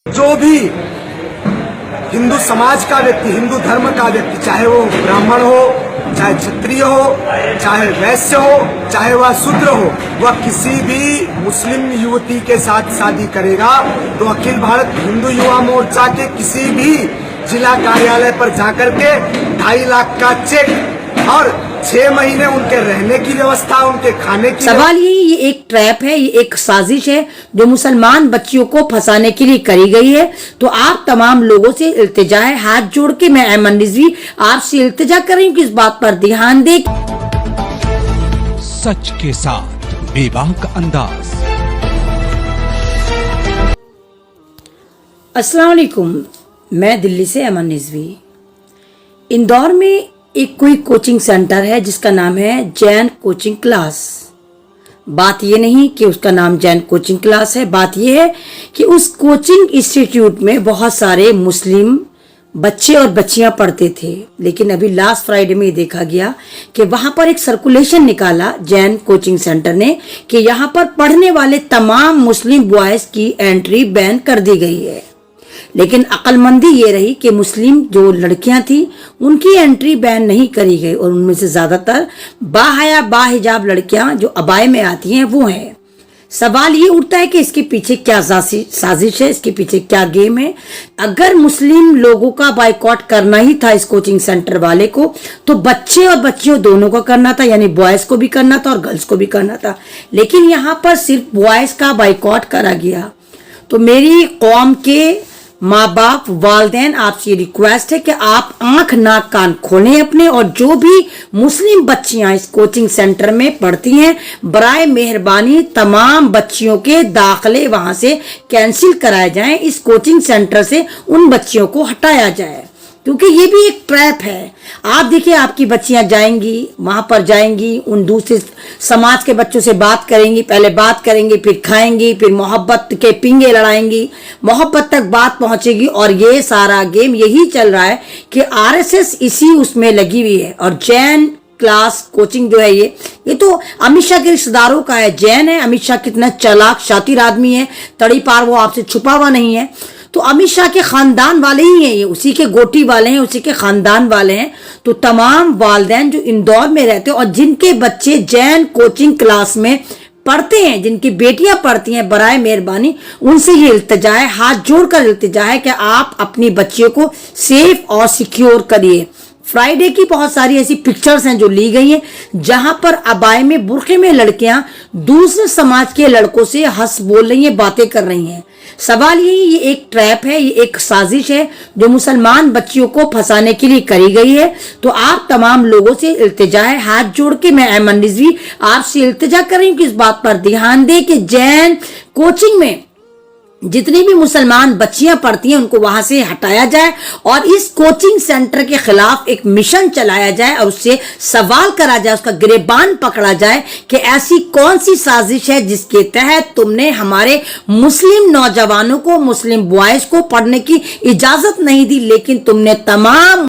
जो भी हिंदू समाज का व्यक्ति, हिंदू धर्म का व्यक्ति, चाहे वो ब्राह्मण हो, चाहे क्षत्रिय हो, चाहे वैश्य हो, चाहे वह शूद्र हो, वह किसी भी मुस्लिम युवती के साथ शादी करेगा तो अखिल भारत हिंदू युवा मोर्चा के किसी भी जिला कार्यालय पर जाकर के 2.5 लाख का चेक और 6 महीने उनके रहने की व्यवस्था, उनके खाने की। सवाल ये एक ट्रैप है, ये एक साजिश है जो मुसलमान बच्चियों को फंसाने के लिए करी गई है। तो आप तमाम लोगों से इल्तिजा है, हाथ जोड़ के मैं ऐमन रिजवी आपसे इल्तिजा कर रही हूँ कि इस बात पर ध्यान दें। सच के साथ बेबाक अंदाज। अस्सलाम वालेकुम, मैं दिल्ली से ऐमन रिजवी। इंदौर में एक कोई कोचिंग सेंटर है जिसका नाम है जैन कोचिंग क्लास। बात ये नहीं कि उसका नाम जैन कोचिंग क्लास है, बात ये है कि उस कोचिंग इंस्टीट्यूट में बहुत सारे मुस्लिम बच्चे और बच्चियां पढ़ते थे। लेकिन अभी लास्ट फ्राइडे में देखा गया कि वहां पर एक सर्कुलेशन निकाला जैन कोचिंग सेंटर ने कि यहां पर पढ़ने वाले तमाम मुस्लिम बॉयज की एंट्री बैन कर दी गई है। लेकिन अक्लमंदी ये रही कि मुस्लिम जो लड़कियां थी उनकी एंट्री बैन नहीं करी गई और उनमें से ज्यादातर बाहया बाहिजाब लड़कियां जो अबाए में आती हैं वो हैं। सवाल ये उठता है कि इसके पीछे क्या साजिश है, इसके पीछे क्या गेम है। अगर मुस्लिम लोगों का बाइकॉट करना ही था इस कोचिंग सेंटर वाले को, तो बच्चे और बच्चियों दोनों को करना था, यानी बॉयज को भी करना था और गर्ल्स को भी करना था। लेकिन यहाँ पर सिर्फ बॉयज का बाइकॉट करा गया। तो मेरी कौम के माँ बाप वालिदैन आपसे रिक्वेस्ट है कि आप आंख नाक कान खोलें अपने, और जो भी मुस्लिम बच्चियां इस कोचिंग सेंटर में पढ़ती हैं बराए मेहरबानी तमाम बच्चियों के दाखिले वहां से कैंसिल कराए जाएं। इस कोचिंग सेंटर से उन बच्चियों को हटाया जाए, क्योंकि ये भी एक ट्रैप है। आप देखिए, आपकी बच्चियां जाएंगी वहां पर, जाएंगी उन दूसरे समाज के बच्चों से बात करेंगी, पहले बात करेंगी, फिर खाएंगी, फिर मोहब्बत के पिंगे लड़ाएंगी, मोहब्बत तक बात पहुंचेगी। और ये सारा गेम यही चल रहा है कि आरएसएस इसी उसमें लगी हुई है। और जैन क्लास कोचिंग जो है ये तो अमित शाह के रिश्तेदारों का है। जैन है, अमित शाह कितना चालाक शातिर आदमी है, तड़ी पार वो आपसे छुपा हुआ नहीं है। तो अमित शाह के खानदान वाले ही हैं ये, उसी के गोटी वाले हैं, उसी के खानदान वाले हैं। तो तमाम वालिदैन जो इंदौर में रहते हैं और जिनके बच्चे जैन कोचिंग क्लास में पढ़ते हैं, जिनकी बेटियां पढ़ती हैं, बराए मेहरबानी उनसे ये इल्तिजा है, हाथ जोड़कर इल्तिजा है कि आप अपनी बच्चियों को सेफ और सिक्योर करिए। फ्राइडे की बहुत सारी ऐसी पिक्चर्स हैं जो ली गई हैं जहां पर अबाए में, बुर्के में लड़कियां दूसरे समाज के लड़कों से हंस बोल रही हैं, बातें कर रही हैं। सवाल ये एक ट्रैप है, ये एक साजिश है जो मुसलमान बच्चियों को फंसाने के लिए करी गई है। तो आप तमाम लोगों से इल्तिजा है, हाथ जोड़ के मैं ऐमन रिजवी आपसे इल्तिजा कर रही हूँ कि इस बात पर ध्यान दें कि जैन कोचिंग में जितनी भी मुसलमान बच्चियां पढ़ती हैं उनको वहां से हटाया जाए और इस कोचिंग सेंटर के खिलाफ एक मिशन चलाया जाए और उससे सवाल करा जाए, उसका गिरेबान पकड़ा जाए कि ऐसी कौन सी साजिश है जिसके तहत तुमने हमारे मुस्लिम नौजवानों को, मुस्लिम बॉयज को पढ़ने की इजाजत नहीं दी, लेकिन तुमने तमाम